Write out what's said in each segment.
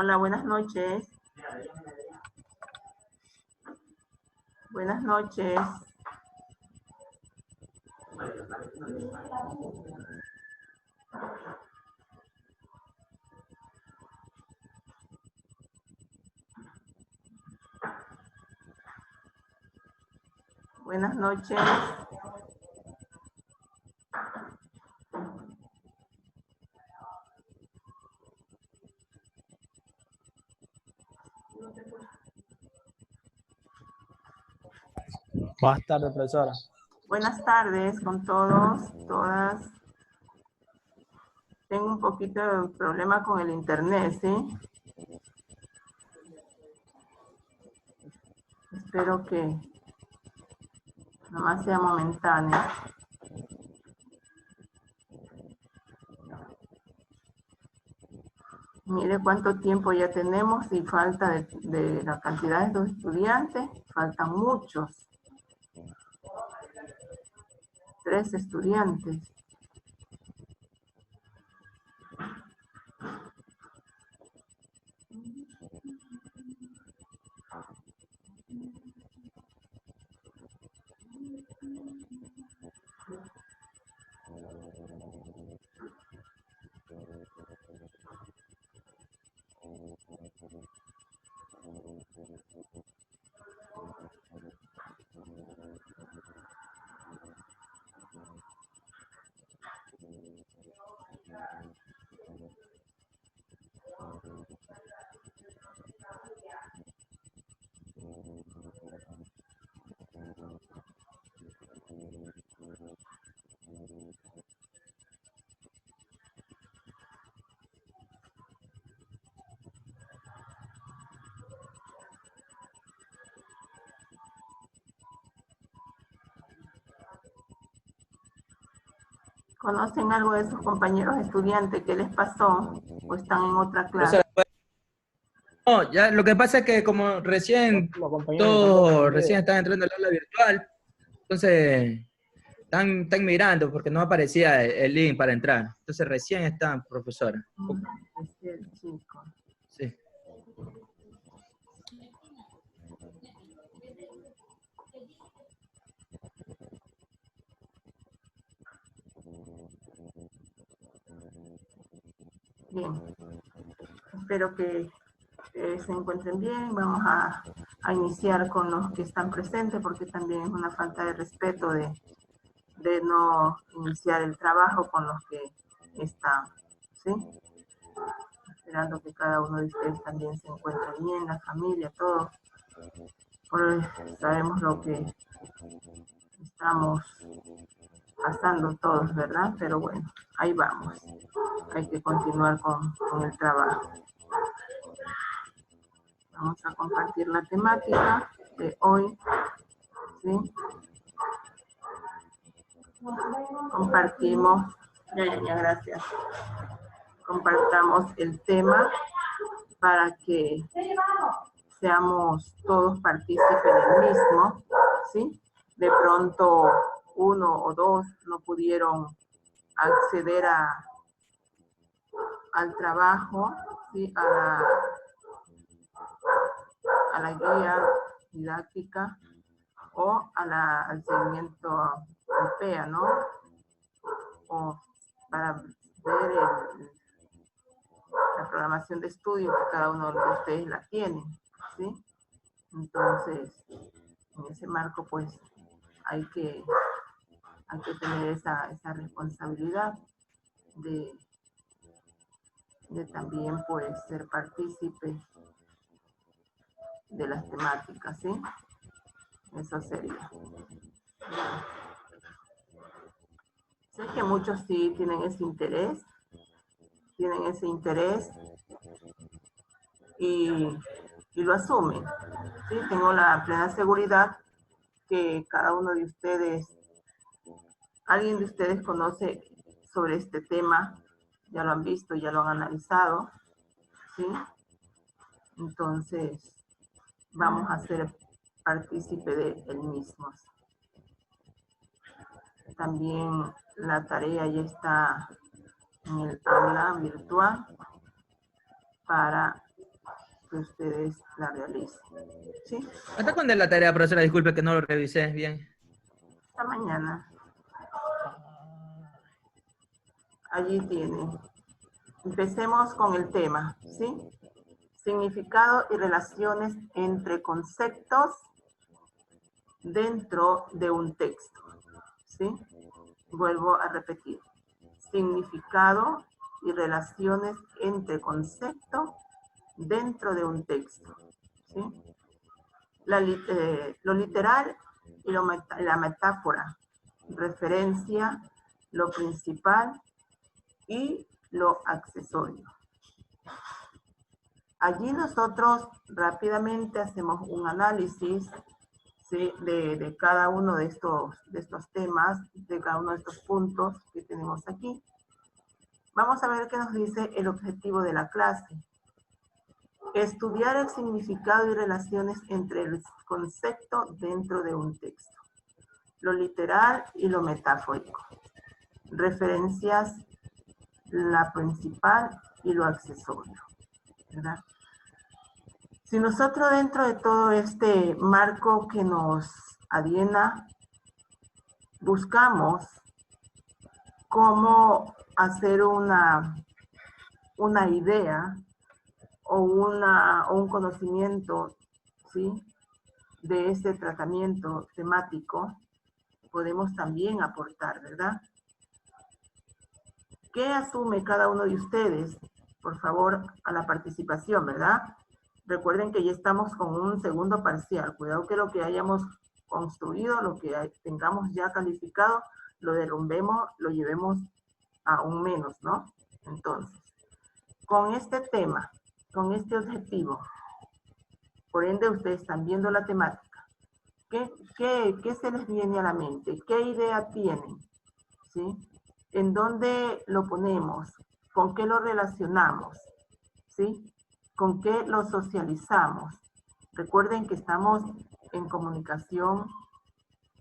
Hola, buenas noches. Buenas noches. Buenas noches. Buenas tardes, profesora. Buenas tardes con todos, todas. Tengo un poquito de problema con el internet, ¿sí? Espero que nomás sea momentáneo. Mire cuánto tiempo ya tenemos y falta de la cantidad de los estudiantes, faltan muchos. 3 estudiantes. ¿Conocen algo de sus compañeros estudiantes? ¿Qué les pasó? ¿O están en otra clase? No, ya lo que pasa es que como recién todos recién están entrando al aula virtual, entonces están mirando porque no aparecía el link para entrar. Entonces recién están, profesora. Es el chico. Sí. Bien. Espero que se encuentren bien. Vamos a iniciar con los que están presentes porque también es una falta de respeto de no iniciar el trabajo con los que están, ¿sí? Esperando que cada uno de ustedes también se encuentre bien, la familia, todos. Sabemos lo que estamos pasando todos, ¿verdad? Pero bueno, ahí vamos. Hay que continuar con el trabajo. Vamos a compartir la temática de hoy, ¿sí? Compartimos, gracias. Compartamos el tema para que seamos todos partícipes del mismo, ¿sí? De pronto uno o dos no pudieron acceder al trabajo, ¿sí? a la guía didáctica o al seguimiento al PEA, ¿no? O para ver la programación de estudio que cada uno de ustedes la tiene, ¿sí? Entonces, en ese marco, pues, hay que tener esa responsabilidad de también, pues, ser partícipe de las temáticas, ¿sí? Eso sería. Sé que muchos sí tienen ese interés y lo asumen, ¿sí? Tengo la plena seguridad que cada uno de ustedes, alguien de ustedes conoce sobre este tema, ya lo han visto, ya lo han analizado, ¿sí? Entonces, vamos a ser partícipe de él mismo. También la tarea ya está en el aula virtual para que ustedes la realicen. ¿Sí? ¿Hasta cuándo es la tarea, profesora? Disculpe que no lo revisé bien. Esta mañana. Allí tienen. Empecemos con el tema, ¿sí? Significado y relaciones entre conceptos dentro de un texto, ¿sí? Vuelvo a repetir. Significado y relaciones entre conceptos dentro de un texto, ¿sí? Lo literal y la metáfora, referencia, lo principal y lo accesorio. Allí nosotros rápidamente hacemos un análisis, ¿sí? de cada uno de estos temas, de cada uno de estos puntos que tenemos aquí. Vamos a ver qué nos dice el objetivo de la clase. Estudiar el significado y relaciones entre el concepto dentro de un texto, lo literal y lo metafórico, referencias, la principal y lo accesorio, ¿verdad? Si nosotros dentro de todo este marco que nos adiena, buscamos cómo hacer una idea o un conocimiento, ¿sí? de ese tratamiento temático, podemos también aportar, ¿verdad? ¿Qué asume cada uno de ustedes? Por favor, a la participación, ¿verdad? Recuerden que ya estamos con un segundo parcial. Cuidado que lo que hayamos construido, lo que tengamos ya calificado, lo derrumbemos, lo llevemos a un menos, ¿no? Entonces, con este tema, con este objetivo, por ende ustedes están viendo la temática. ¿Qué se les viene a la mente? ¿Qué idea tienen? ¿Sí? ¿En dónde lo ponemos? ¿Con qué lo relacionamos? ¿Sí? ¿Con qué lo socializamos? Recuerden que estamos en comunicación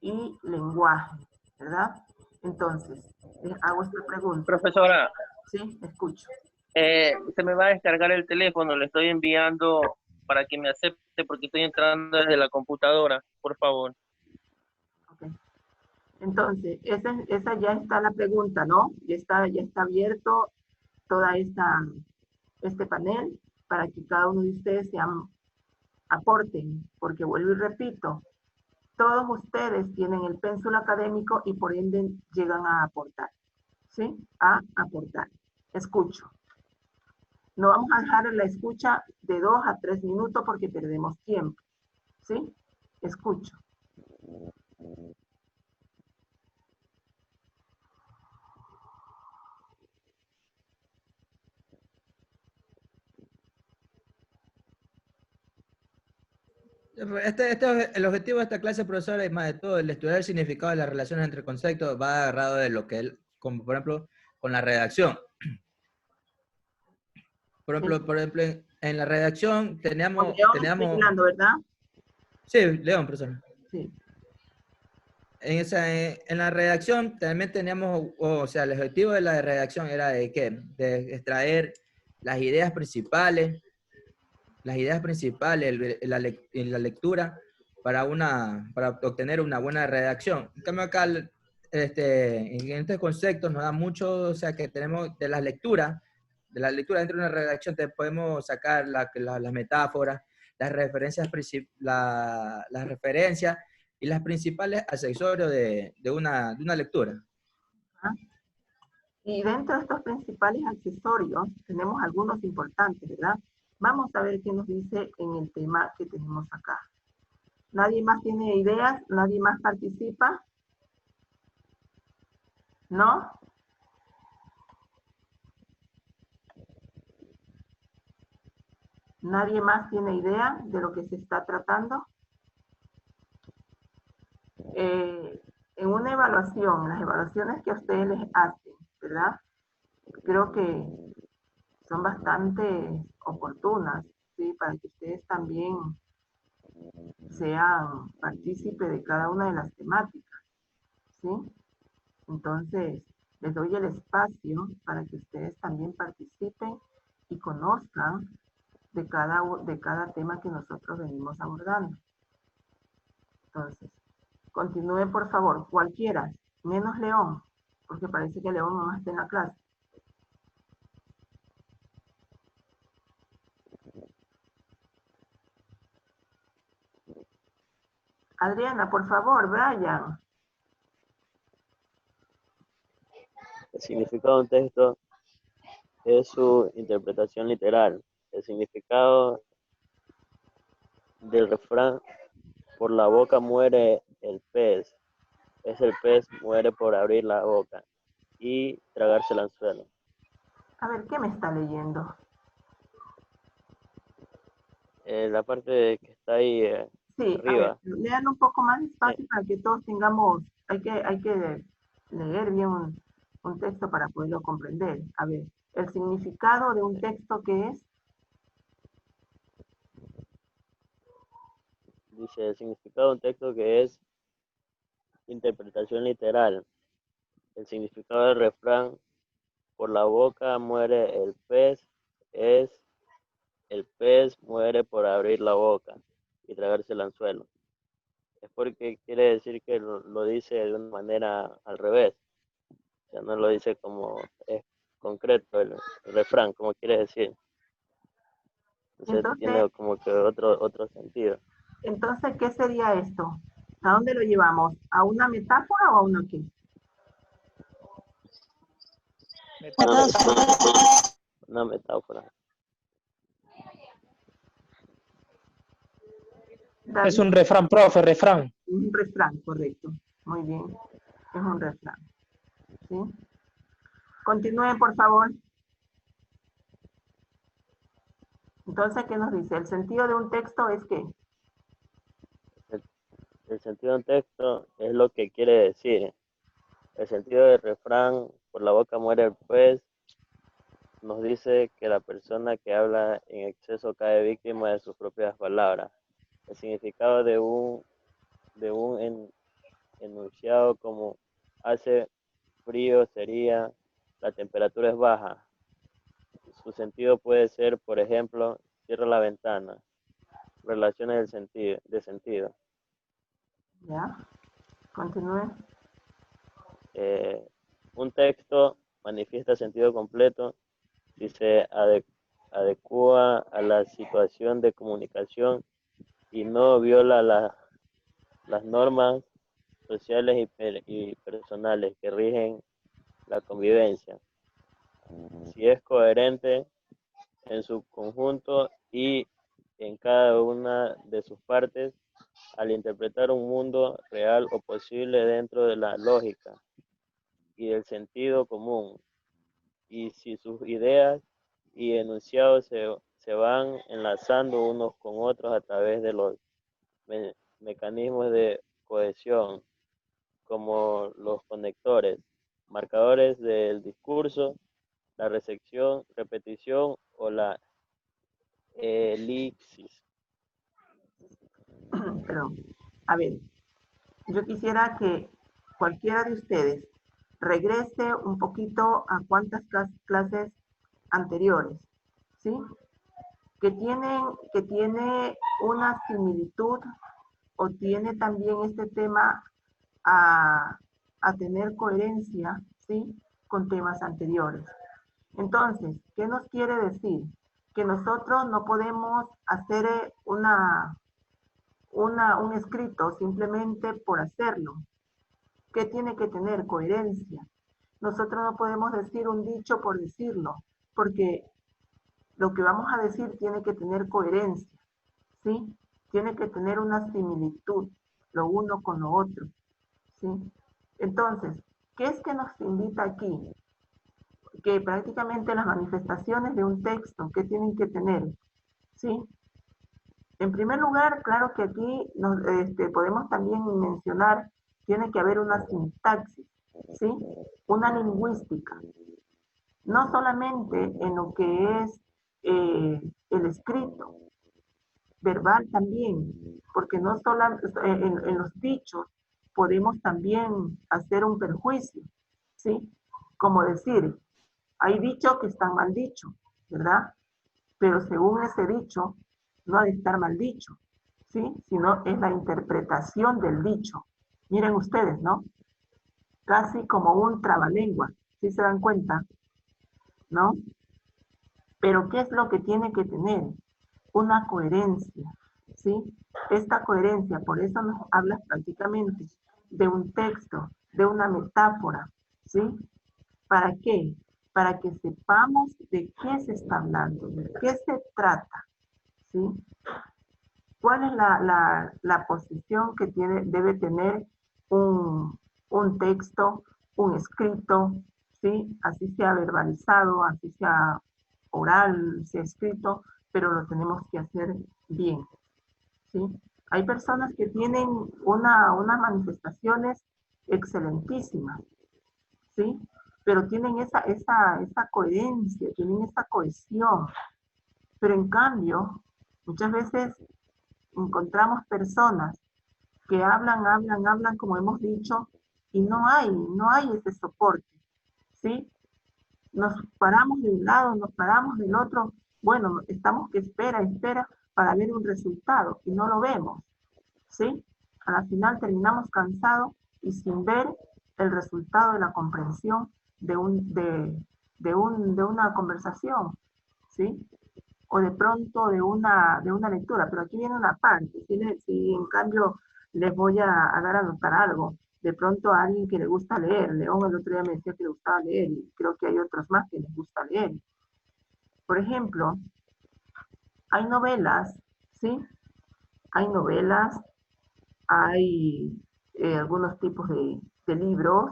y lenguaje, ¿verdad? Entonces, les hago esta pregunta. Profesora, Sí, escucho. se me va a descargar el teléfono, le estoy enviando para que me acepte porque estoy entrando desde la computadora, por favor. Okay. Entonces, esa ya está la pregunta, ¿no? Ya está abierto toda este panel para que cada uno de ustedes aporten, porque vuelvo y repito, todos ustedes tienen el pénsul académico y por ende llegan a aportar, ¿sí? A aportar. Escucho. No vamos a dejar la escucha de 2 a 3 minutos porque perdemos tiempo, ¿sí? Escucho. El objetivo de esta clase, profesora, es más de todo, el estudiar el significado de las relaciones entre conceptos va agarrado de lo que él, como por ejemplo, con la redacción. Por ejemplo, en la redacción teníamos... Estoy hablando, ¿verdad? Sí, León, profesora. Sí. En la redacción también teníamos, o sea, el objetivo de la redacción era de ¿qué? De extraer las ideas principales, en la lectura para obtener una buena redacción. En cambio acá, en este concepto nos da mucho, o sea, que tenemos de la lectura dentro de una redacción te podemos sacar las metáforas, las referencias, las referencias y las principales accesorios de una lectura. ¿Ah? Y dentro de estos principales accesorios tenemos algunos importantes, ¿verdad? Vamos a ver qué nos dice en el tema que tenemos acá. ¿Nadie más tiene ideas? ¿Nadie más participa? ¿No? ¿Nadie más tiene idea de lo que se está tratando? En una evaluación, las evaluaciones que a ustedes les hacen, ¿verdad? Creo que son bastante oportunas, ¿sí? Para que ustedes también sean partícipes de cada una de las temáticas, ¿sí? Entonces, les doy el espacio para que ustedes también participen y conozcan de cada tema que nosotros venimos abordando. Entonces, continúe por favor, cualquiera, menos León, porque parece que León no está en la clase. Adriana, por favor, Brian. El significado de un texto es su interpretación literal. El significado del refrán, por la boca muere el pez, es el pez muere por abrir la boca y tragarse el anzuelo. A ver, ¿qué me está leyendo? La parte que está ahí Sí, arriba. a ver, lean un poco más despacio para que todos tengamos, hay que leer bien un texto para poderlo comprender. A ver, el significado de un texto que es, Dice el significado de un texto que es interpretación literal. El significado del refrán, por la boca muere el pez, es el pez muere por abrir la boca y tragarse el anzuelo. Es porque quiere decir que lo dice de una manera al revés. O sea, no lo dice como es concreto el refrán, como quiere decir. Entonces tiene como que otro sentido. entonces, ¿qué sería esto? ¿A dónde lo llevamos? ¿A una metáfora o a una qué? Una metáfora. David, Es un refrán, profe, refrán. un refrán, correcto. Muy bien, es un refrán. ¿Sí? Continúen, por favor. Entonces, ¿qué nos dice? El sentido de un texto es ¿qué? El sentido de un texto es lo que quiere decir. El sentido del refrán, por la boca muere el pez, nos dice que la persona que habla en exceso cae víctima de sus propias palabras. El significado de un enunciado como hace frío sería la temperatura es baja. Su sentido puede ser, por ejemplo, cierra la ventana. Relaciones de sentido. ¿Ya? Continúe. Un texto manifiesta sentido completo si se adecua a la situación de comunicación y no viola las normas sociales y personales que rigen la convivencia. Si es coherente en su conjunto y en cada una de sus partes, al interpretar un mundo real o posible dentro de la lógica y del sentido común, y si sus ideas y enunciados se van enlazando unos con otros a través de los mecanismos de cohesión, como los conectores, marcadores del discurso, la recepción, repetición o la elipsis. Perdón. A ver, yo quisiera que cualquiera de ustedes regrese un poquito a cuántas clases anteriores, ¿sí? Que tiene una similitud o tiene también este tema a tener coherencia, ¿sí? Con temas anteriores. Entonces, ¿qué nos quiere decir? Que nosotros no podemos hacer un escrito simplemente por hacerlo, que tiene que tener coherencia. Nosotros no podemos decir un dicho por decirlo, porque lo que vamos a decir tiene que tener coherencia, ¿sí? Tiene que tener una similitud, lo uno con lo otro, ¿sí? Entonces, ¿qué es que nos invita aquí? Que prácticamente las manifestaciones de un texto, ¿qué tienen que tener? ¿Sí? En primer lugar, claro que aquí podemos también mencionar, tiene que haber una sintaxis, ¿sí? Una lingüística. No solamente en lo que es el escrito, verbal también, porque no solo en los dichos podemos también hacer un perjuicio, ¿sí? Como decir, hay dichos que están mal dichos, ¿verdad? pero según ese dicho, no ha de estar mal dicho, ¿sí? Sino es la interpretación del dicho. Miren ustedes, ¿no? Casi como un trabalengua, ¿sí se dan cuenta? ¿No? Pero ¿qué es lo que tiene que tener? Una coherencia, ¿sí? Esta coherencia, por eso nos habla prácticamente de un texto, de una metáfora, ¿sí? ¿Para qué? Para que sepamos de qué se está hablando, de qué se trata, ¿sí? ¿Cuál es la posición que debe tener un texto, un escrito, ¿sí? Así sea verbalizado, así sea oral, sea escrito, pero lo tenemos que hacer bien, ¿sí? Hay personas que tienen unas manifestaciones excelentísimas, ¿sí? Pero tienen esa coherencia, tienen esa cohesión. Pero en cambio, muchas veces encontramos personas que hablan, como hemos dicho, y no hay ese soporte, ¿sí? Nos paramos de un lado, nos paramos del otro, bueno, estamos que espera para ver un resultado y no lo vemos, ¿sí? A la final terminamos cansados y sin ver el resultado de la comprensión de una conversación, ¿sí? O de pronto de una lectura, pero aquí viene una parte, si en cambio les voy a dar a notar algo, de pronto a alguien que le gusta leer, León el otro día me decía que le gustaba leer, y creo que hay otros más que les gusta leer. Por ejemplo, hay novelas, ¿sí? Hay novelas, hay algunos tipos de libros,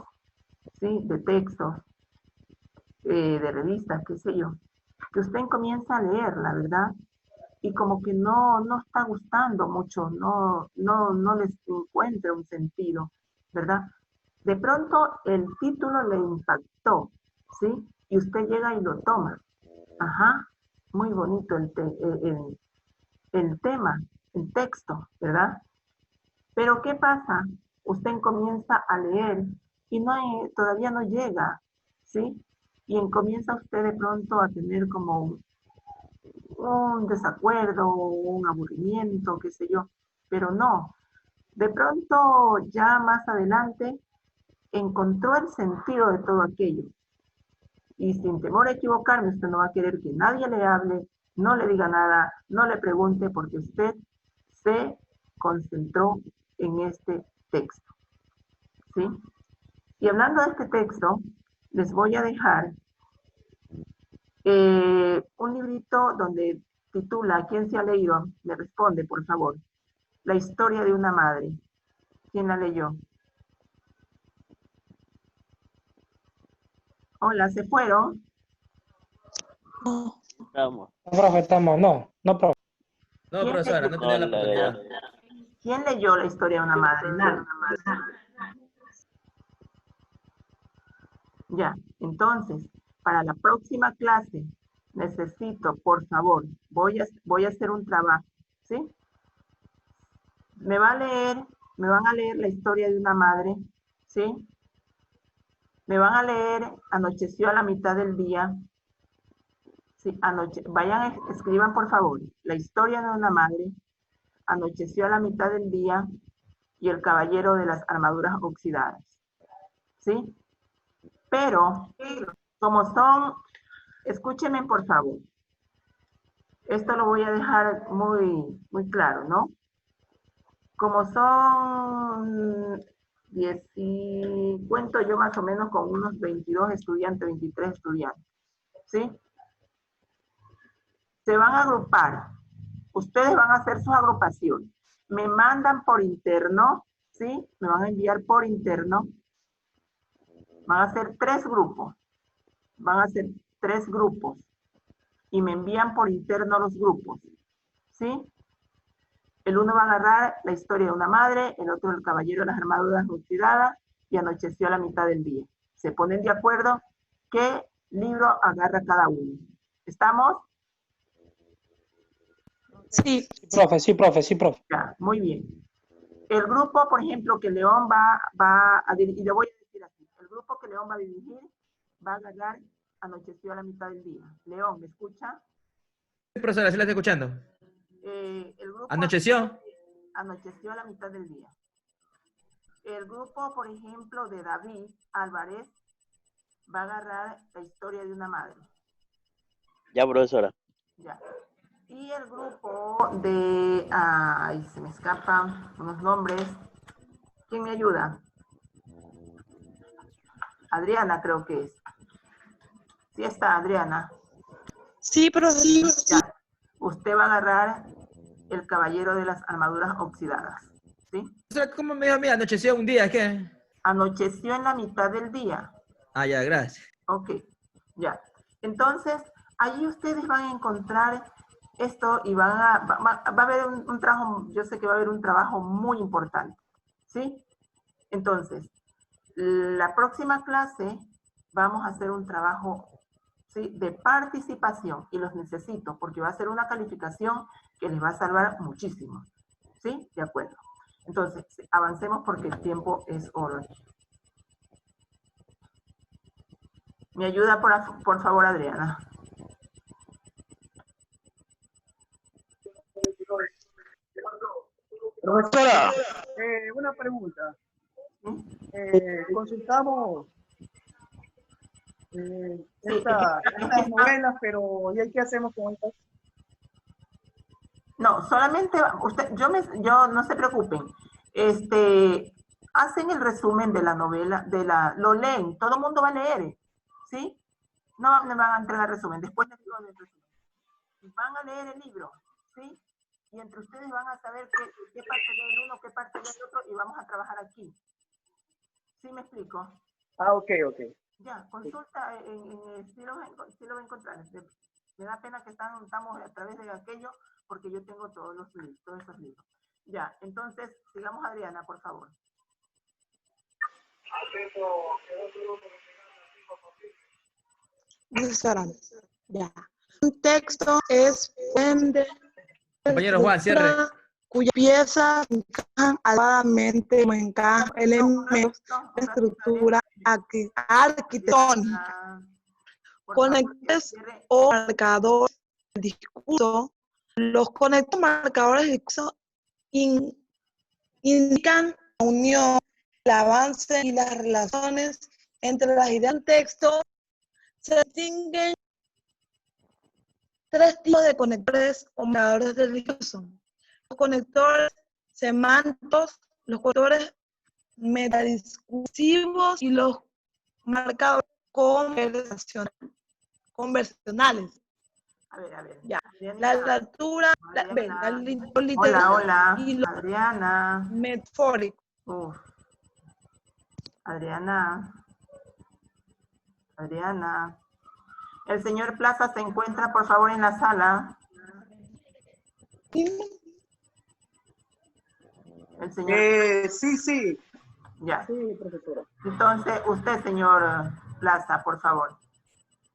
¿sí? De textos, de revistas, qué sé yo, que usted comienza a leer, la verdad, y como que no está gustando mucho, no les encuentra un sentido, ¿verdad? De pronto el título le impactó, ¿sí? Y usted llega y lo toma. Ajá, muy bonito el tema, el texto, ¿verdad? Pero ¿qué pasa? Usted comienza a leer y todavía no llega, ¿sí? Y comienza usted de pronto a tener como un desacuerdo, un aburrimiento, qué sé yo, pero no. De pronto ya más adelante encontró el sentido de todo aquello. Y sin temor a equivocarme, usted no va a querer que nadie le hable, no le diga nada, no le pregunte, porque usted se concentró en este texto, ¿sí? Y hablando de este texto, les voy a dejar un librito donde titula, ¿quién se ha leído? Me responde, por favor. La historia de una madre. ¿Quién la leyó? Hola, ¿se fueron? Estamos. No, profe, estamos, no, profe. No, ¿Quién profesora, leyó, no No, tenía la oportunidad. ¿Quién leyó la historia de una madre? Nadie. Ya, entonces, para la próxima clase, necesito, por favor, voy a hacer un trabajo, ¿sí? Me van a leer la historia de una madre, ¿sí? Me van a leer Anocheció a la mitad del día. Sí, vayan, escriban por favor, la historia de una madre, Anocheció a la mitad del día y El caballero de las armaduras oxidadas, ¿sí? Pero, como son, escúchenme por favor, esto lo voy a dejar muy claro, ¿no? Como son 10 y cuento yo más o menos con unos 22 estudiantes, 23 estudiantes, ¿sí? Se van a agrupar, ustedes van a hacer sus agrupaciones, me mandan por interno, ¿sí? Me van a enviar por interno, van a ser 3 grupos, van a ser 3 grupos, y me envían por interno los grupos, ¿sí? El uno va a agarrar la historia de una madre, el otro el caballero de las armaduras oxidadas y Anocheció a la mitad del día. Se ponen de acuerdo qué libro agarra cada uno. ¿Estamos? Sí, profe. Ya, muy bien. El grupo, por ejemplo, que León va a dirigir, y le voy a decir así, el grupo que León va a dirigir va a agarrar Anocheció a la mitad del día. León, ¿me escucha? profesora, sí la estoy escuchando. El grupo ¿Anocheció? anocheció a la mitad del día. El grupo, por ejemplo, de David Álvarez va a agarrar la historia de una madre. Ya, profesora. Ya. Y el grupo de... Ay, se me escapan unos nombres. ¿Quién me ayuda? Adriana, creo que es. Sí está, Adriana. Sí, profesor. Ya. Usted va a agarrar el caballero de las armaduras oxidadas. ¿Sí? Profesora, ¿cómo me dijo a mí? ¿Anocheció un día? ¿Qué? Anocheció en la mitad del día. Ah, ya, gracias. Ok, ya. Entonces, ahí ustedes van a encontrar esto y va a haber un trabajo, yo sé que va a haber un trabajo muy importante, ¿sí? Entonces, la próxima clase vamos a hacer un trabajo, ¿sí?, de participación y los necesito porque va a ser una calificación que les va a salvar muchísimo, ¿sí? De acuerdo. Entonces, avancemos porque el tiempo es oro. ¿Me ayuda por favor, Adriana? Profesora, una pregunta. Consultamos estas novelas, pero ¿y qué hacemos con estas? No, solamente usted, yo no se preocupen. Hacen el resumen de la novela, lo leen, todo el mundo va a leer, ¿sí? No me van a entregar resumen, después les digo el resumen. Van a leer el libro, ¿sí? Y entre ustedes van a saber qué parte lee el uno, qué parte lee el otro, y vamos a trabajar aquí. ¿Sí me explico? Ah, ok. Ya, consulta, sí lo va a encontrar. Me da pena que estamos a través de aquello, porque yo tengo todos esos libros. Ya, entonces, sigamos, Adriana, por favor. Profesora, ya. Un texto es Compañero Juan, cierre. cuya pieza encajan adecuadamente como encajan elementos de estructura arquitectónica. Conectores o marcadores del discurso. Los conectores marcadores del discurso indican la unión, el avance y las relaciones entre las ideas del texto. Se distinguen tres tipos de conectores o marcadores del discurso: los conectores semánticos, los conectores metadiscursivos y los marcadores conversacionales. A ver. Ya. Adriana, La lectura, hola, y los Adriana. metafóricos. Adriana. El señor Plaza se encuentra, por favor, en la sala. El señor... Sí. Ya. Sí, profesora. Entonces, usted, señor Plaza, por favor,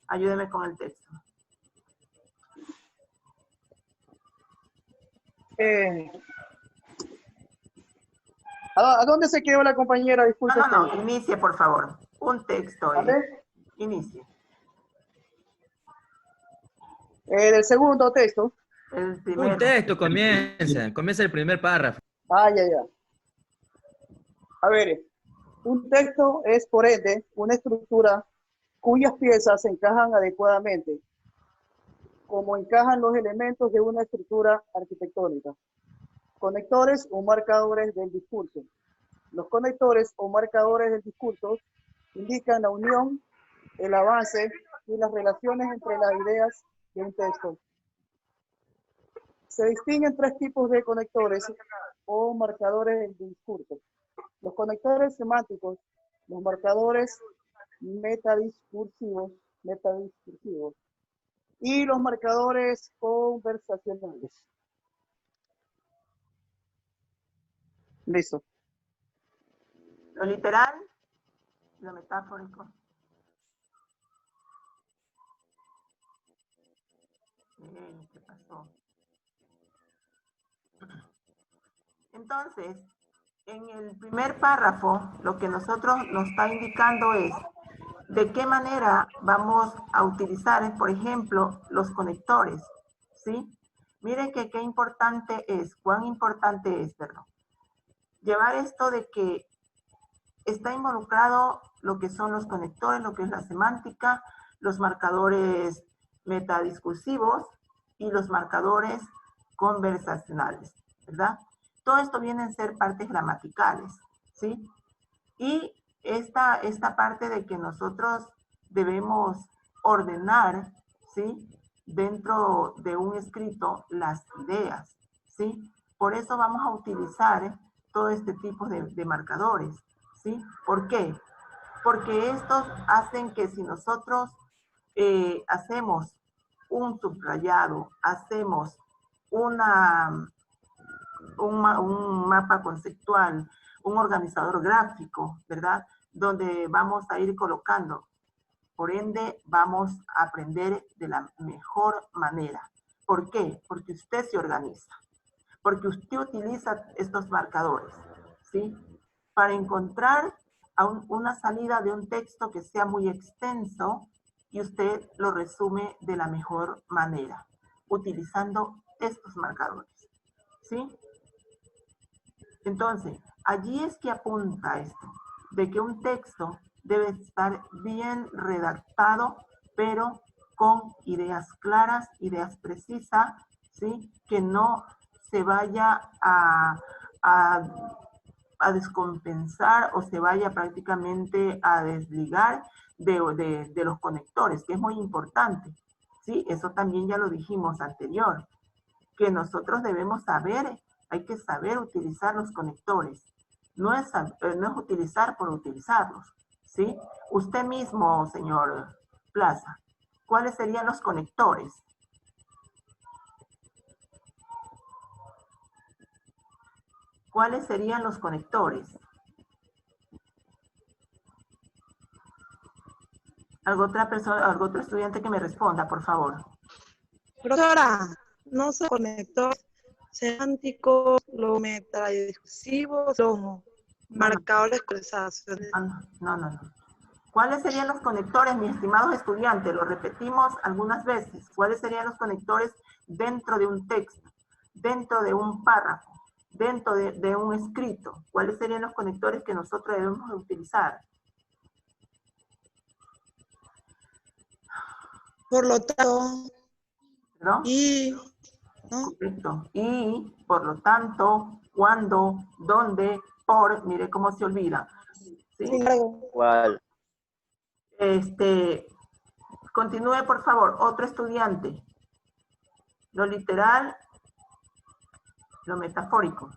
ayúdeme con el texto. ¿A dónde se quedó la compañera? Disculpe. No, inicie, por favor. Un texto. Inicie. Del segundo texto. El primero. Un texto comienza el primer párrafo. Ya. A ver, un texto es, por ende, una estructura cuyas piezas se encajan adecuadamente, como encajan los elementos de una estructura arquitectónica. Conectores o marcadores del discurso. Los conectores o marcadores del discurso indican la unión, el avance y las relaciones entre las ideas de un texto. Se distinguen tres tipos de conectores o marcadores del discurso: los conectores semánticos, los marcadores metadiscursivos y los marcadores conversacionales. Listo. Lo literal, lo metafórico. ¿Qué pasó? Entonces, en el primer párrafo, lo que nosotros nos está indicando es de qué manera vamos a utilizar, por ejemplo, los conectores, ¿sí? Miren que qué importante es, cuán importante es, perdón, llevar esto de que está involucrado lo que son los conectores, lo que es la semántica, los marcadores metadiscursivos y los marcadores conversacionales, ¿verdad? Todo esto viene a ser partes gramaticales, ¿sí? Y esta parte de que nosotros debemos ordenar, ¿sí? Dentro de un escrito las ideas, ¿sí? Por eso vamos a utilizar todo este tipo de marcadores, ¿sí? ¿Por qué? Porque estos hacen que si nosotros hacemos un subrayado, hacemos un mapa conceptual, un organizador gráfico, ¿verdad? Donde vamos a ir colocando. Por ende, vamos a aprender de la mejor manera. ¿Por qué? Porque usted se organiza. Porque usted utiliza estos marcadores, ¿sí? Para encontrar una salida de un texto que sea muy extenso y usted lo resume de la mejor manera, utilizando estos marcadores, ¿sí? Entonces, allí es que apunta esto, de que un texto debe estar bien redactado, pero con ideas claras, ideas precisas, ¿sí? Que no se vaya a descompensar o se vaya prácticamente a desligar de los conectores, que es muy importante, ¿sí? Eso también ya lo dijimos anterior, que nosotros debemos saber, hay que saber utilizar los conectores. No es utilizar por utilizarlos, ¿sí? Usted mismo, señor Plaza, ¿cuáles serían los conectores? ¿Cuáles serían los conectores? ¿Algo otra persona, algún otro estudiante que me responda, por favor? Profesora, no se conectó semánticos, los metadiscursivos, los marcadores conversacionales. No. ¿Cuáles serían los conectores, mis estimados estudiantes? Lo repetimos algunas veces. ¿Cuáles serían los conectores dentro de un texto, dentro de un párrafo, dentro de un escrito? ¿Cuáles serían los conectores que nosotros debemos utilizar? Por lo tanto, ¿No? y, ¿no? Correcto. Y, por lo tanto, cuando, dónde, por, mire cómo se olvida. ¿Sí? Sin embargo, ¿Cuál? Continúe, por favor. Otro estudiante. Lo literal, lo metafórico.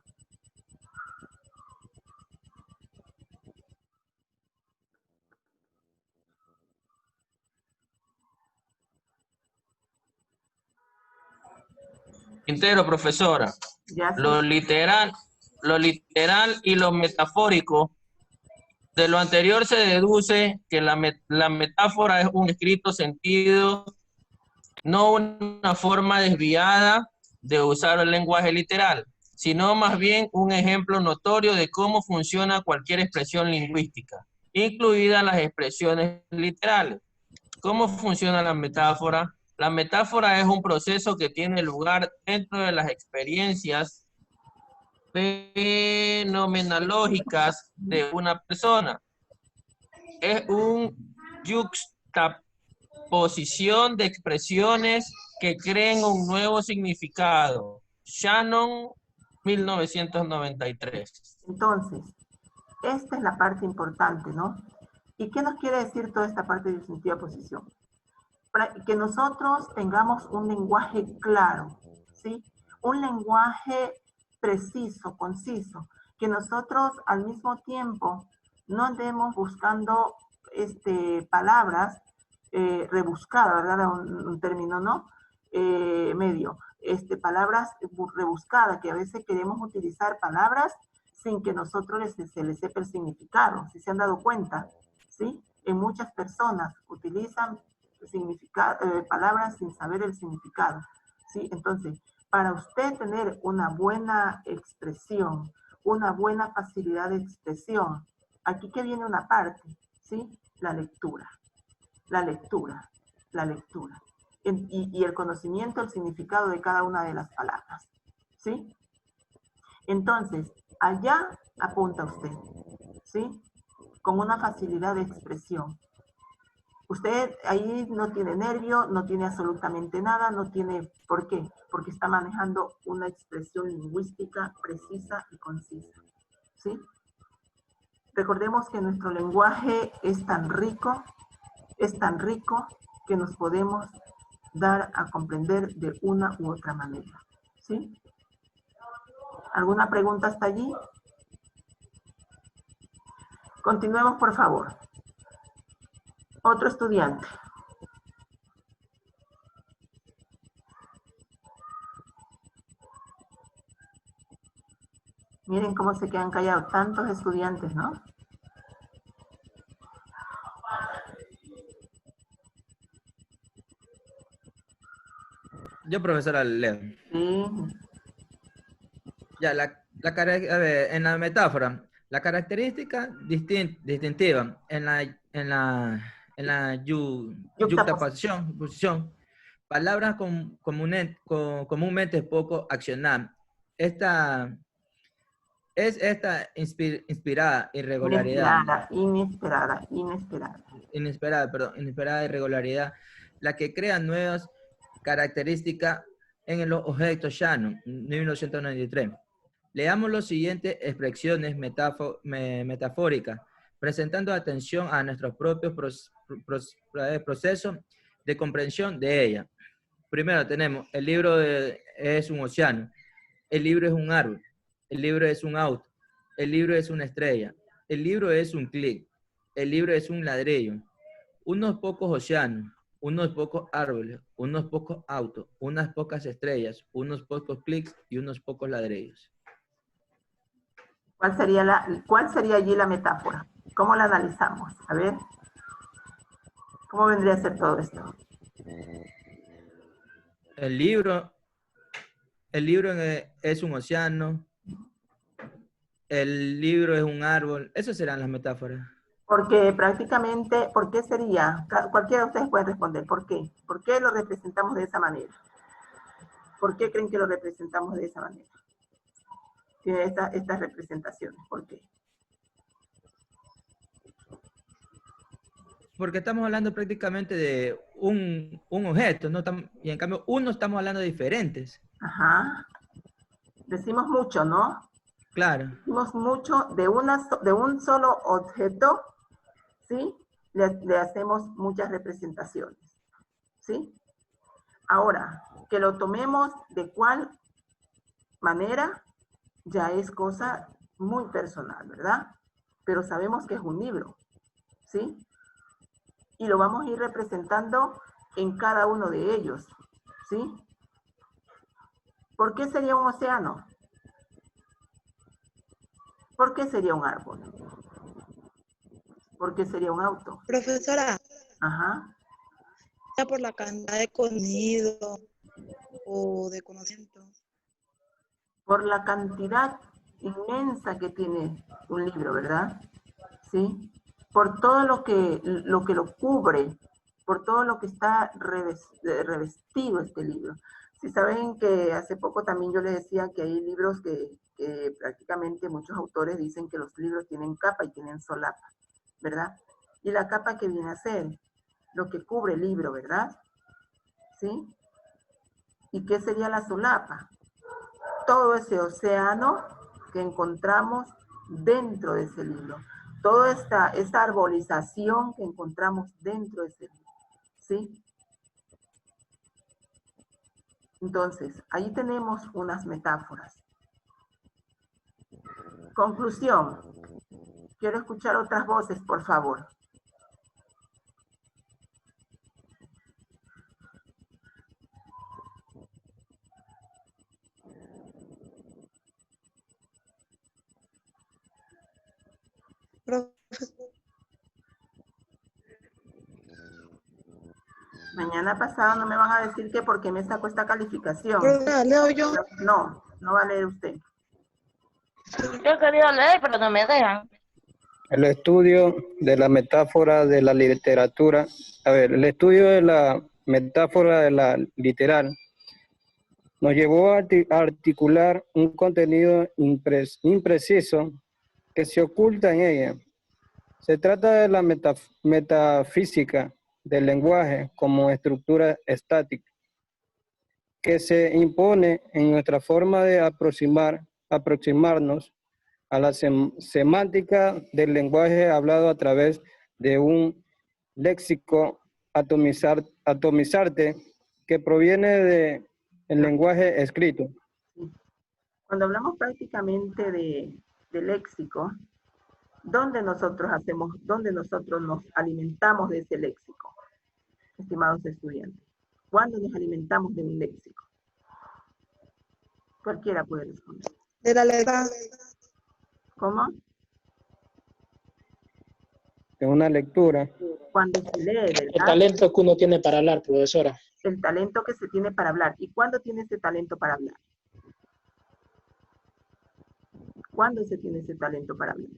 Quintero, profesora. Ya Lo literal y lo metafórico. De lo anterior se deduce que la metáfora es un escrito sentido, no una forma desviada de usar el lenguaje literal, sino más bien un ejemplo notorio de cómo funciona cualquier expresión lingüística, incluidas las expresiones literales. ¿Cómo funciona la metáfora? La metáfora es un proceso que tiene lugar dentro de las experiencias fenomenológicas de una persona. Es un yuxtaposición de expresiones que creen un nuevo significado. Shannon, 1993. Entonces, esta es la parte importante, ¿no? ¿Y qué nos quiere decir toda esta parte de sentido de posición? Que nosotros tengamos un lenguaje claro, ¿sí? Un lenguaje preciso, conciso, que nosotros al mismo tiempo no andemos buscando palabras rebuscadas, ¿verdad? Un término, ¿no? Medio. Palabras rebuscadas, que a veces queremos utilizar palabras sin que nosotros se les sepa el significado, si se han dado cuenta, ¿sí? En muchas personas utilizan palabras sin saber el significado, ¿sí? Entonces, para usted tener una buena expresión, una buena facilidad de expresión, aquí que viene una parte, ¿sí? La lectura, la lectura, la lectura. y el conocimiento, el significado de cada una de las palabras. ¿Sí? Entonces, allá apunta usted, ¿sí? Con una facilidad de expresión. Usted ahí no tiene nervio, no tiene absolutamente nada, no tiene... ¿Por qué? Porque está manejando una expresión lingüística precisa y concisa, ¿sí? Recordemos que nuestro lenguaje es tan rico que nos podemos dar a comprender de una u otra manera, ¿sí? ¿Alguna pregunta hasta allí? Continuemos, por favor. Otro estudiante. Miren cómo se quedan callados tantos estudiantes, ¿no? Yo, profesora, leo. Sí. Ya, a ver, en la metáfora, la característica distintiva en la yuxtaposición, palabras comúnmente poco accionadas. Esta inspirada irregularidad, inesperada irregularidad, la que crea nuevas características en los objetos llanos, 1993. Leamos las siguientes expresiones metafóricas, presentando atención a nuestros propios procesos de comprensión de ella. Primero tenemos, el libro es un océano, el libro es un árbol, el libro es un auto, el libro es una estrella, el libro es un clic, el libro es un ladrillo, unos pocos océanos, unos pocos árboles, unos pocos autos, unas pocas estrellas, unos pocos clics y unos pocos ladrillos. ¿Cuál sería allí la metáfora? ¿Cómo la analizamos? A ver. ¿Cómo vendría a ser todo esto? El libro es un océano, el libro es un árbol. Esas serán las metáforas. Porque prácticamente, ¿por qué sería? Cualquiera de ustedes puede responder. ¿Por qué? ¿Por qué lo representamos de esa manera? ¿Por qué creen que lo representamos de esa manera? Tiene estas representaciones. ¿Por qué? Porque estamos hablando prácticamente de un objeto, ¿no? Y en cambio, estamos hablando de diferentes. Ajá. Decimos mucho, ¿no? Claro. Decimos mucho de un solo objeto, ¿sí? Le hacemos muchas representaciones, ¿sí? Ahora, que lo tomemos de cuál manera, ya es cosa muy personal, ¿verdad? Pero sabemos que es un libro, ¿sí? Y lo vamos a ir representando en cada uno de ellos, ¿sí? ¿Por qué sería un océano? ¿Por qué sería un árbol? ¿Por qué sería un auto? Profesora, Ajá. ya por la cantidad de contenido o de conocimiento. Por la cantidad inmensa que tiene un libro, ¿verdad? ¿Sí? Por todo lo que lo cubre, por todo lo que está revestido este libro. Si saben que hace poco también yo les decía que hay libros que prácticamente muchos autores dicen que los libros tienen capa y tienen solapa, ¿verdad? Y la capa que viene a ser lo que cubre el libro, ¿verdad? ¿Sí? ¿Y qué sería la solapa? Todo ese océano que encontramos dentro de ese libro. Toda esta arbolización que encontramos dentro de ese libro. ¿Sí? Entonces, ahí tenemos unas metáforas. Conclusión. Quiero escuchar otras voces, por favor. Mañana pasado no me van a decir que por qué me sacó esta calificación. ¿Leo yo? No va a leer usted. Yo he querido leer, pero no me dejan. El estudio de la metáfora de la literatura. A ver, el estudio de la metáfora de la literal, nos llevó a articular un contenido impreciso que se oculta en ella. Se trata de la metafísica del lenguaje como estructura estática, que se impone en nuestra forma de aproximarnos a la semántica del lenguaje hablado a través de un léxico atomizarte que proviene del lenguaje escrito. Cuando hablamos prácticamente de léxico, ¿dónde nosotros nos alimentamos de ese léxico, estimados estudiantes? ¿Cuándo nos alimentamos de un léxico? Cualquiera puede responder. De la letra. ¿Cómo? En una lectura. Cuando se lee, ¿verdad? El talento que uno tiene para hablar, profesora. El talento que se tiene para hablar. ¿Y cuándo tiene ese talento para hablar? ¿Cuándo se tiene ese talento para hablar?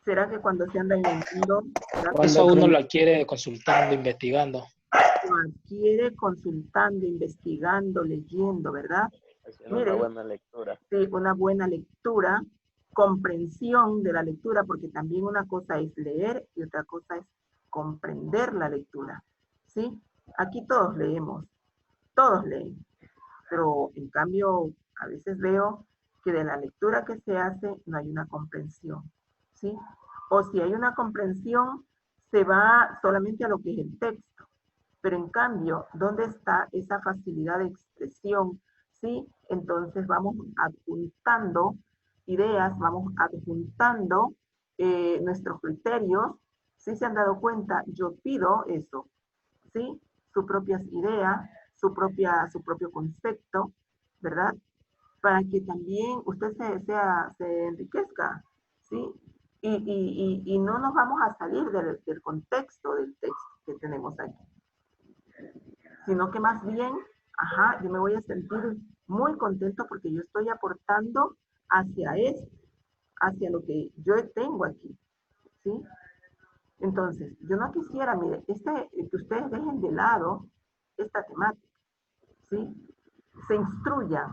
¿Será que cuando se anda inventando? Eso uno lo adquiere consultando, investigando. Lo adquiere consultando, investigando, leyendo, ¿verdad? Haciendo una buena lectura. Sí, una buena lectura, comprensión de la lectura, porque también una cosa es leer y otra cosa es comprender la lectura, ¿sí? Aquí todos leemos, todos leen, pero en cambio a veces veo que de la lectura que se hace no hay una comprensión, ¿sí? O si hay una comprensión, se va solamente a lo que es el texto, pero en cambio, ¿dónde está esa facilidad de expresión? ¿Sí? Entonces vamos adjuntando ideas, vamos adjuntando nuestros criterios. ¿Sí se han dado cuenta? Yo pido eso, ¿sí? Sus propias ideas, su propio concepto, ¿verdad? Para que también usted se enriquezca, ¿sí? Y no nos vamos a salir del contexto del texto que tenemos aquí, sino que más bien, yo me voy a sentir muy contento porque yo estoy aportando hacia esto, hacia lo que yo tengo aquí, ¿sí? Entonces, yo no quisiera, mire, que ustedes dejen de lado esta temática, ¿sí? Se instruyan,